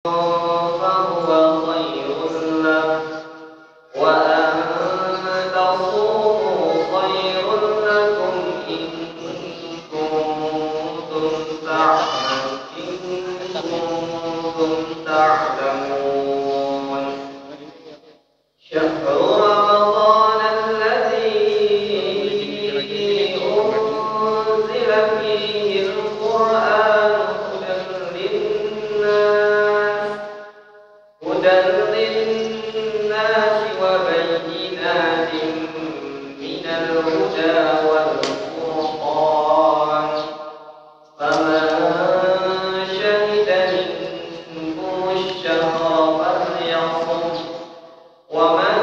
فهو خير لكم وأن تصوموا خير لكم إن كنتم تعلمون شهر رمضان الذي أنزل فيه القرآن هدى للناس وبينات من الهدى والفرقان فمن شهد منكم الشهر فليصم ومن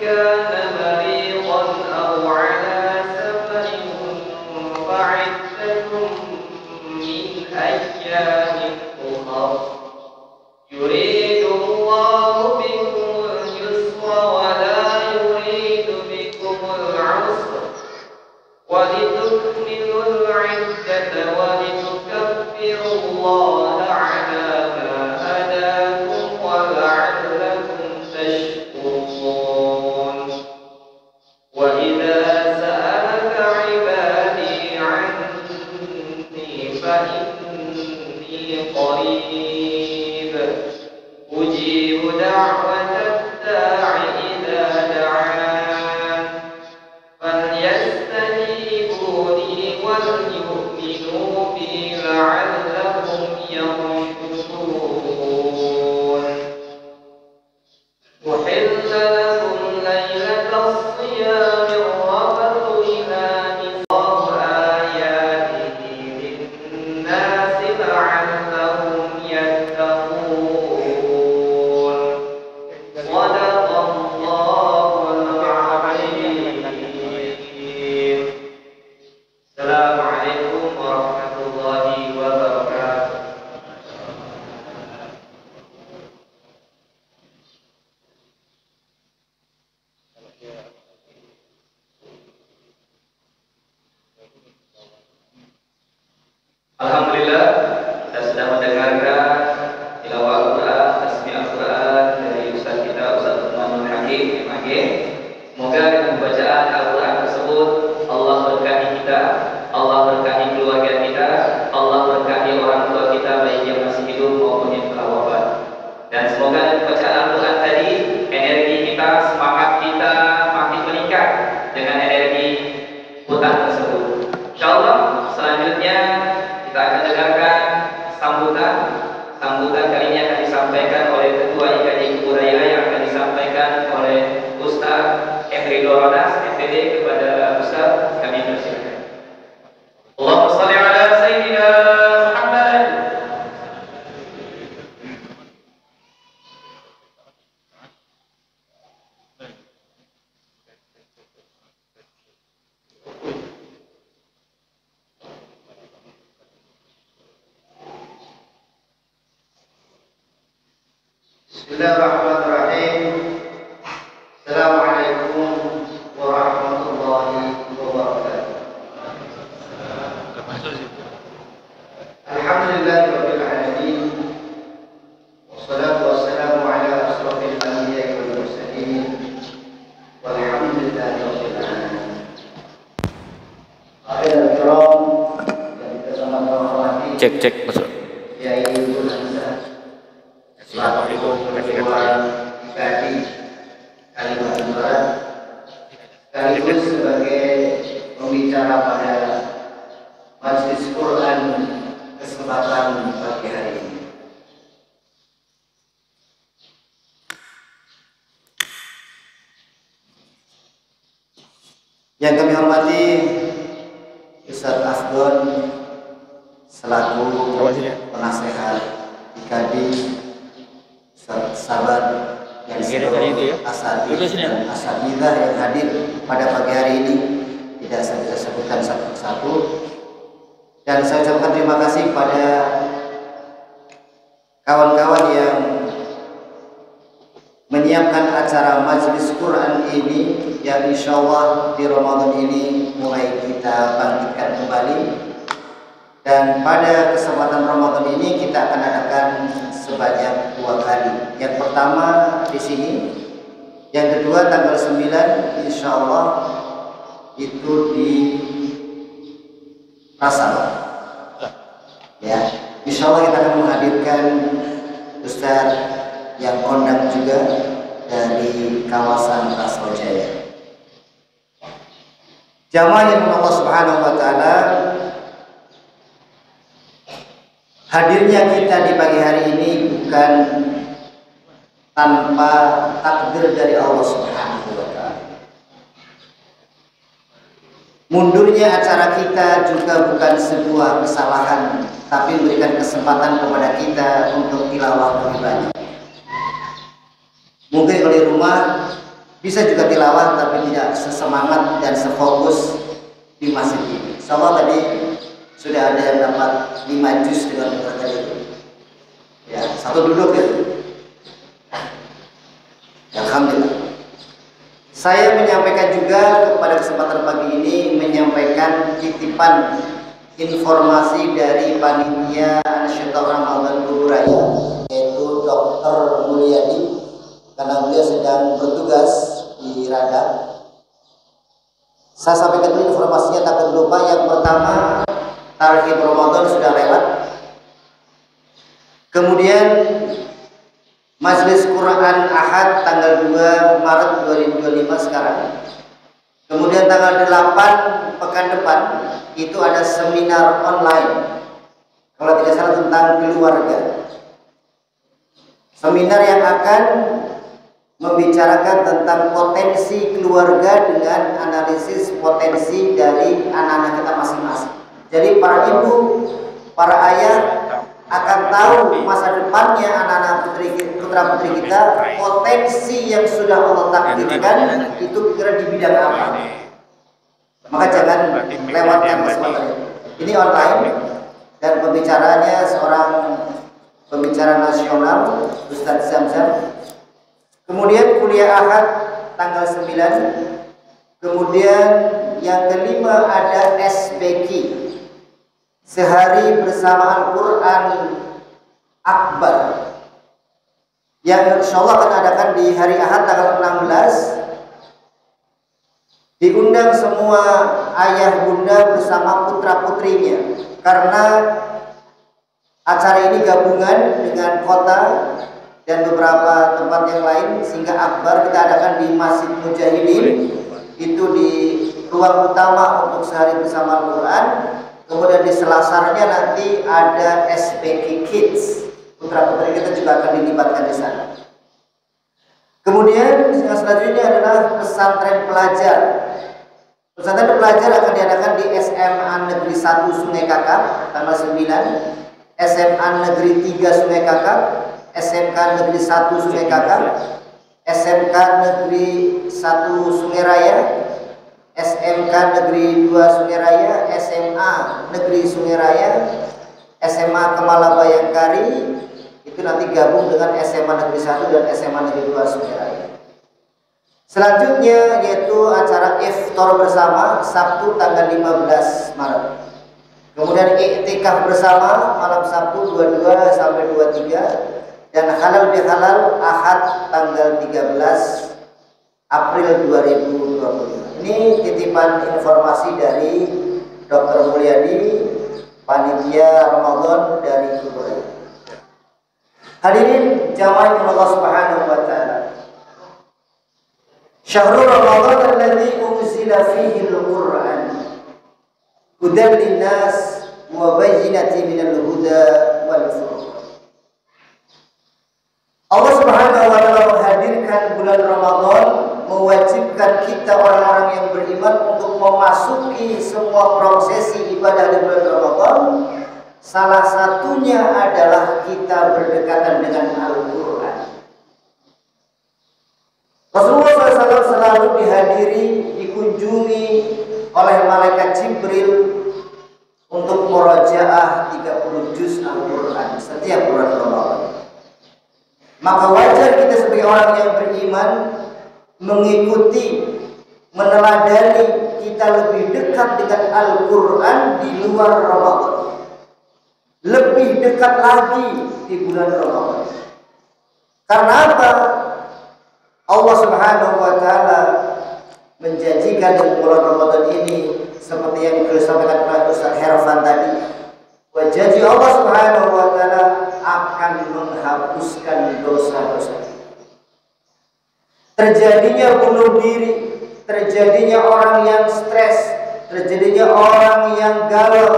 كان مريضا أو على سفر فعدة من أيام أخر يريد الله بكم اليسر ولا يريد بكم العسر ولتكملوا العدة ولتكبروا الله على ما هداكم ولعلكم تشكرون وإذا سألك عبادي عني فإني قريب أجيب دعوة الداع إذا دعان فليستجيبوا لي وليؤمنوا بي لعلهم يرشدون أحل لكم ليلة الصيام الرفث إلى نساء آياته للناس لعلهم يتقون صدق الله العظيم. السلام عليكم ورحمة الله وبركاته. Alhamdulillah, kita sudah mendengarkan tilawah Al-Quran, tasbih Al-Quran dari Ustaz kita, Ustaz Muhammad Hakim, MAG. Semoga dengan bacaan Al-Quran tersebut Allah berkahi kita, Allah berkahi keluarga kita, Allah berkahi orang tua kita baik yang masih hidup maupun yang telah wafat. Dan semoga dengan bacaan Al-Quran tadi energi kita, semangat kita makin meningkat dengan energi hutan tersebut. Insyaallah selanjutnya kita akan dengarkan sambutan kali ini akan disampaikan oleh Ketua IKJ Kebudayaan yang akan disampaikan oleh Ustaz Emri Doronas MPD. Kepada Ustaz kami persilakan. Allahumma shalli ala sayyidina Muhammad. Bismillahirrahmanirrahim. Assalamualaikum warahmatullahi wabarakatuh. Alhamdulillahirabbil alamin. Wassalatu wassalamu ala asrofil anbiya'i wal mursalin. Walhamdulillahirabbil alamin. Akhirul kiram yang kita sama-sama hormati. Cek masuk. Assalamualaikum warahmatullahi wabarakatuh. Kalimantan Barat sekaligus sebagai pembicara pada Majelis Quran kesempatan pagi hari ini. Yang kami hormati Ustaz Afdon selaku penasehat IKD, sahabat yang asatidzah yang hadir pada pagi hari ini, tidak saya bisa sebutkan satu-satu, dan saya ucapkan terima kasih pada kawan-kawan yang menyiapkan acara Majelis Quran ini, yang insya Allah di Ramadan ini mulai kita bangkitkan kembali. Dan pada kesempatan Ramadan ini kita akan adakan sebanyak 2 kali. Yang pertama di sini, yang kedua tanggal 9 insya Allah itu di Rasal. Ya, insya Allah kita akan menghadirkan Ustaz yang kondang juga dari kawasan Rasal Jaya. Jamaah yang Allah Subhanahu wa taala, hadirnya kita di pagi hari ini bukan tanpa takdir dari Allah Subhanahu wa taala. Mundurnya acara kita juga bukan sebuah kesalahan, tapi memberikan kesempatan kepada kita untuk tilawah lebih banyak. Mungkin kalau di rumah bisa juga tilawah, tapi tidak sesemangat dan sefokus di masjid ini. Insyaallah tadi sudah ada yang dapat 5 juz dengan tadi itu. Ya, satu duduk ya. Alhamdulillah. Saya menyampaikan juga kepada kesempatan pagi ini, menyampaikan titipan informasi dari panitia Ansyiata Ramadan Kubur Raya, yaitu Dr. Mulyadi, karena beliau sedang bertugas di Radang. Saya sampaikan dulu informasinya takut lupa. Yang pertama, tarikh Ramadan sudah lewat. Kemudian Majelis Quran Ahad tanggal 2 Maret 2025 sekarang. Kemudian tanggal 8 pekan depan itu ada seminar online, kalau tidak salah tentang keluarga. Seminar yang akan membicarakan tentang potensi keluarga dengan analisis potensi dari anak-anak kita masing-masing. Jadi para ibu, para ayah akan tahu masa depannya anak-anak putra-putri kita, potensi yang sudah Allah takdirkan itu kira di bidang apa. Maka jangan lewatkan kesempatan ini. Ini online dan pembicaranya seorang pembicara nasional, Ustadz Zamzam. Kemudian kuliah Ahad tanggal 9. Kemudian yang kelima ada SBQ, Sehari Bersama Al-Quran Akbar, yang insya Allah akan adakan di hari Ahad tanggal 16. Diundang semua ayah bunda bersama putra putrinya, karena acara ini gabungan dengan kota dan beberapa tempat yang lain, sehingga akbar kita adakan di Masjid Mujahidin, itu di ruang utama untuk Sehari Bersama Al-Quran. Kemudian di selasarnya nanti ada SPK Kids, putra putri kita juga akan dilibatkan di sana. Kemudian yang selanjutnya adalah pesantren pelajar. Pesantren pelajar akan diadakan di SMA Negeri 1 Sungai Kakap tanggal 9, SMA Negeri 3 Sungai Kakap, SMK Negeri 1 Sungai Kakap, SMK Negeri 1 Sungai Raya, SMK Negeri 2 Sungai Raya, SMA Negeri Sungai Raya, SMA Kemala Bayangkari, itu nanti gabung dengan SMA Negeri 1 dan SMA Negeri 2 Sungai Raya. Selanjutnya yaitu acara iftar bersama Sabtu tanggal 15 Maret. Kemudian iktikaf bersama malam Sabtu 22 sampai 23, dan halal bihalal Ahad tanggal 13 April 2025. Ini titipan informasi dari Dr. Mulyadi, panitia Ramadan dari Kubur Raya. Hadirin jamaah Allah Subhanahu wa taala. Syahrul Ramadan alladzi unzila fihi al-Qur'an hudan linnas wa bayyinatin minal huda wal furqan. Allah Subhanahu wa taala menghadirkan bulan Ramadan, mewajibkan kita orang-orang yang beriman untuk memasuki semua prosesi ibadah di bulan Ramadan. Salah satunya adalah kita berdekatan dengan Al-Quran. Rasulullah SAW selalu dihadiri, dikunjungi oleh malaikat Jibril untuk murajaah 30 juz Al-Quran setiap bulan Ramadan. Maka wajar kita sebagai orang yang beriman mengikuti, meneladani kita lebih dekat dengan Al-Quran di luar Ramadan. lebih dekat lagi di bulan Ramadan. Karena apa? Allah Subhanahu wa taala menjanjikan di bulan Ramadan ini seperti yang disampaikan oleh Ustaz Herfan tadi. Janji Allah Subhanahu wa taala akan menghapuskan dosa-dosa. Terjadinya bunuh diri, terjadinya orang yang stres, terjadinya orang yang galau,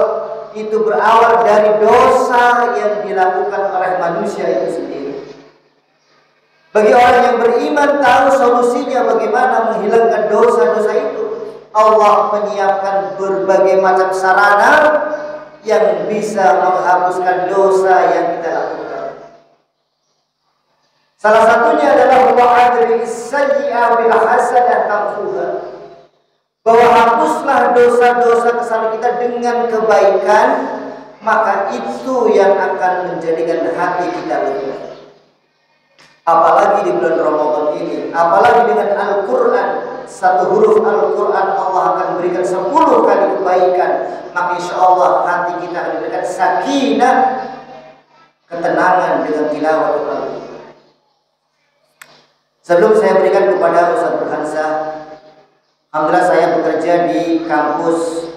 itu berawal dari dosa yang dilakukan oleh manusia itu sendiri. Bagi orang yang beriman tahu solusinya bagaimana menghilangkan dosa-dosa itu. Allah menyiapkan berbagai macam sarana yang bisa menghapuskan dosa yang kita lakukan. Salah satunya adalah wa'adri sayyi'a bil hasanah tamfuha. Bahwa hapuslah dosa-dosa kesalahan kita dengan kebaikan, maka itu yang akan menjadikan hati kita lega. Apalagi di bulan Ramadan ini, apalagi dengan Al-Quran, satu huruf Al-Quran Allah akan berikan 10 kali kebaikan, maka insya Allah hati kita akan diberikan sakinah, ketenangan dengan tilawah Al-Quran. Sebelum saya berikan kepada Ustaz Burhansyah, alhamdulillah saya bekerja di kampus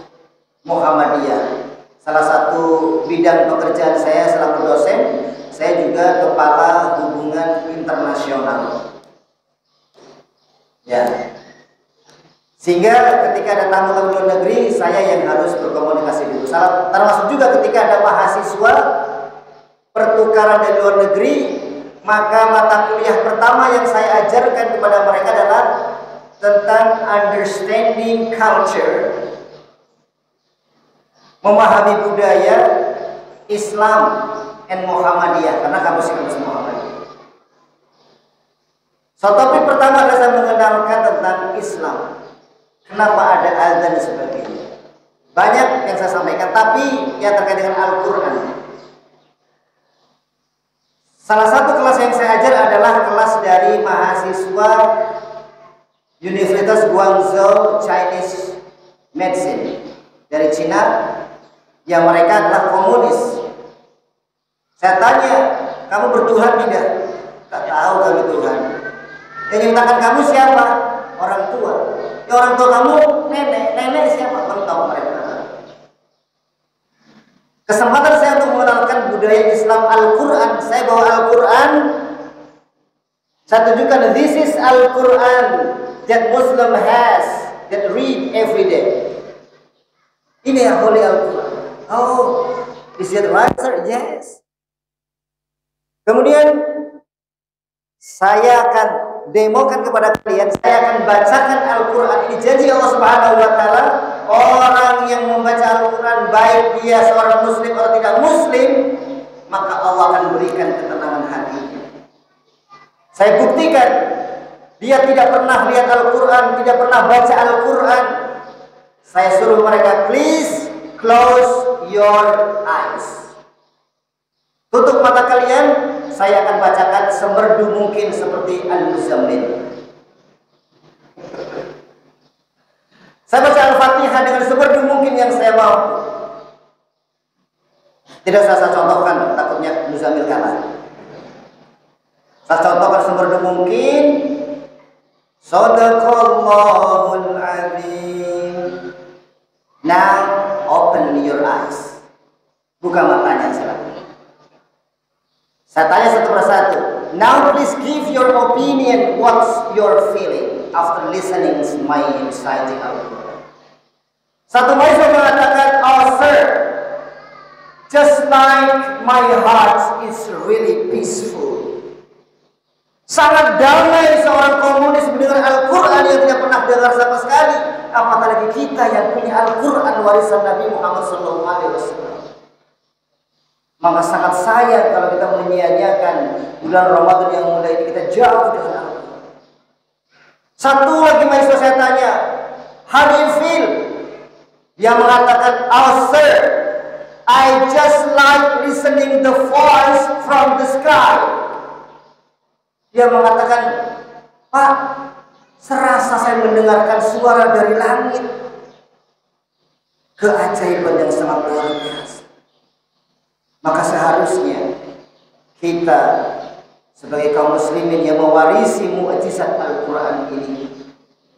Muhammadiyah. Salah satu bidang pekerjaan saya selaku dosen, saya juga kepala hubungan internasional. Ya. Sehingga ketika ada tamu-tamu luar negeri, saya yang harus berkomunikasi dulu. Termasuk juga ketika ada mahasiswa pertukaran dari luar negeri, maka mata kuliah pertama yang saya ajarkan kepada mereka adalah tentang understanding culture, memahami budaya Islam and Muhammadiyah, karena kampus Muhammadiyah. So, topik pertama adalah saya mengenalkan tentang Islam. Kenapa ada azan dan sebagainya. Banyak yang saya sampaikan, tapi yang terkait dengan Al-Quran. Salah satu kelas yang saya ajar adalah kelas dari mahasiswa Universitas Guangzhou Chinese Medicine dari Cina, yang mereka adalah komunis. Saya tanya, kamu bertuhan tidak? Tak tahu kami Tuhan. Yang menyatakan kamu siapa? Orang tua. Ya, orang tua kamu nenek. Nenek siapa? Kamu tahu mereka. Kesempatan saya untuk mengenalkan budaya Islam Al-Quran. Saya bawa Al-Quran. Saya tunjukkan, this is Al-Quran that Muslim has, that read every day. Ini yang Holy Al-Quran. Oh, is it right, sir? Yes. Kemudian saya akan demokan kepada kalian, saya akan bacakan Al-Quran ini. Janji Allah Subhanahu wa taala, orang yang membaca Al-Quran, baik dia seorang muslim atau tidak muslim, maka Allah akan berikan ketenangan hati. Saya buktikan, dia tidak pernah lihat Al-Quran, tidak pernah baca Al-Quran. Saya suruh mereka, please close your eyes. Tutup mata kalian, saya akan bacakan semerdu mungkin seperti Al-Muzammil. Saya baca Al-Fatihah dengan semerdu mungkin yang saya mau. Tidak usah saya contohkan, takutnya Muzammil kalah. Saya contohkan semerdu mungkin. Shadaqallahul Azim. Now open your eyes. Buka matanya silakan. Saya tanya satu persatu. Now please give your opinion. What's your feeling after listening to my exciting Al-Quran? Satu mahasiswa mengatakan, oh sir, just like my heart is really peaceful. Sangat damai seorang komunis mendengar Al-Quran yang tidak pernah dengar sama sekali. Apalagi kita yang punya Al-Quran warisan Nabi Muhammad SAW. Maka sangat sayang kalau kita menyia-nyiakan bulan Ramadan yang mulia ini, kita jauh dengan Al-Quran. Satu lagi mahasiswa saya tanya, how do you feel? Dia mengatakan, oh sir, I just like listening the voice from the sky. Dia mengatakan, Pak, serasa saya mendengarkan suara dari langit. Keajaiban yang sangat luar biasa. Maka seharusnya kita sebagai kaum muslimin yang mewarisi mukjizat Al-Quran ini,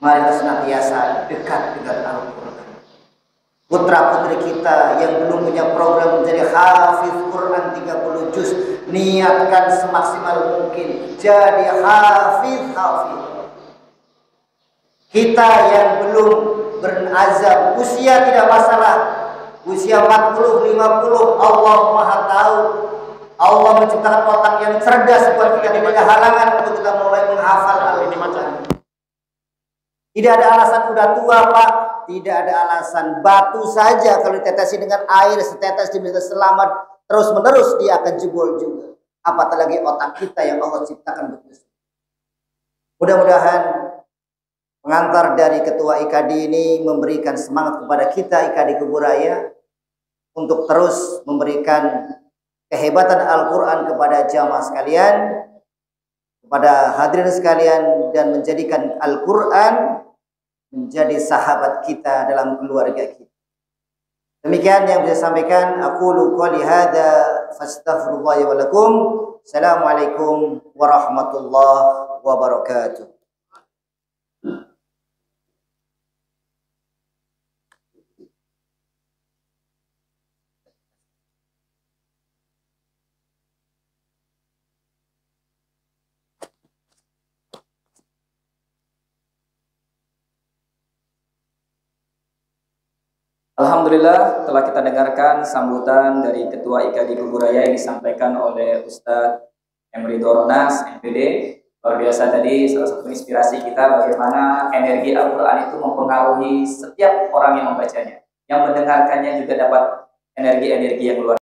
mari kita senantiasa dekat dengan Al-Quran. Putra-putri kita yang belum punya program menjadi hafiz Quran 30 juz, niatkan semaksimal mungkin jadi hafiz. Kita yang belum berazam, usia tidak masalah, usia 40, 50, Allah Maha tahu. Allah menciptakan otak yang cerdas buat kita, tidak ada halangan untuk kita mulai menghafal Al-Quran. Tidak ada alasan udah tua, Pak. Tidak ada alasan. Batu saja kalau ditetesi dengan air setetes bisa selamat, terus-menerus dia akan jebol juga. Apatah lagi otak kita yang Allah ciptakan begitu. Mudah-mudahan pengantar dari Ketua IKD ini memberikan semangat kepada kita IKD Kuburaya untuk terus memberikan kehebatan Al-Quran kepada jamaah sekalian, kepada hadirin sekalian, dan menjadikan Al-Quran menjadi sahabat kita dalam keluarga kita. Demikian yang bisa sampaikan. Aqulu qouli hadza fastaghfirullah wa lakum. Assalamualaikum warahmatullahi wabarakatuh. Alhamdulillah, telah kita dengarkan sambutan dari Ketua IKD Kuburaya yang disampaikan oleh Ustadz Emri Doronas, MPD. Luar biasa tadi, salah satu inspirasi kita bagaimana energi Al-Quran itu mempengaruhi setiap orang yang membacanya. Yang mendengarkannya juga dapat energi-energi yang luar biasa.